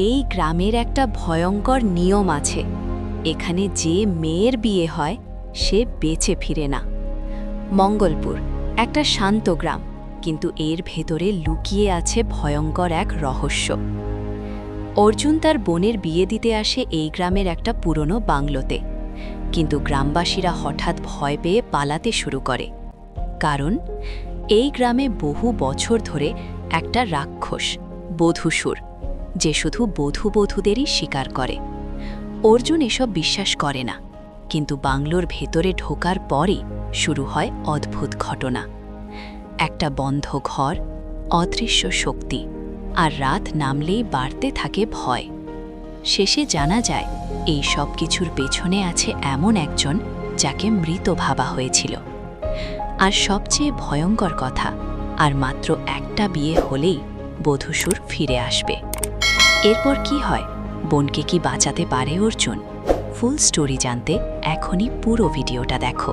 এই গ্রামের একটা ভয়ঙ্কর নিয়ম আছে। এখানে যে মেয়ের বিয়ে হয় সে বেঁচে ফিরে না। মঙ্গলপুর একটা শান্ত গ্রাম, কিন্তু এর ভেতরে লুকিয়ে আছে ভয়ঙ্কর এক রহস্য। অর্জুন তার বোনের বিয়ে দিতে আসে এই গ্রামের একটা পুরনো বাংলোতে, কিন্তু গ্রামবাসীরা হঠাৎ ভয় পেয়ে পালাতে শুরু করে। কারণ এই গ্রামে বহু বছর ধরে একটা রাক্ষস বধূসুর, যে শুধু বধূদেরই শিকার করে। অর্জুন এসব বিশ্বাস করে না, কিন্তু বাংলোর ভেতরে ঢোকার পরই শুরু হয় অদ্ভুত ঘটনা। একটা বন্ধ ঘর, অদৃশ্য শক্তি, আর রাত নামলেই বাড়তে থাকে ভয়। শেষে জানা যায় এই সব কিছুর পেছনে আছে এমন একজন যাকে মৃত ভাবা হয়েছিল। আর সবচেয়ে ভয়ঙ্কর কথা, আর মাত্র একটা বিয়ে হলেই বধূসুর ফিরে আসবে। এরপর কি হয়? বোনকে কি বাঁচাতে পারে অর্জুন? ফুল স্টোরি জানতে এখনই পুরো ভিডিওটা দেখো।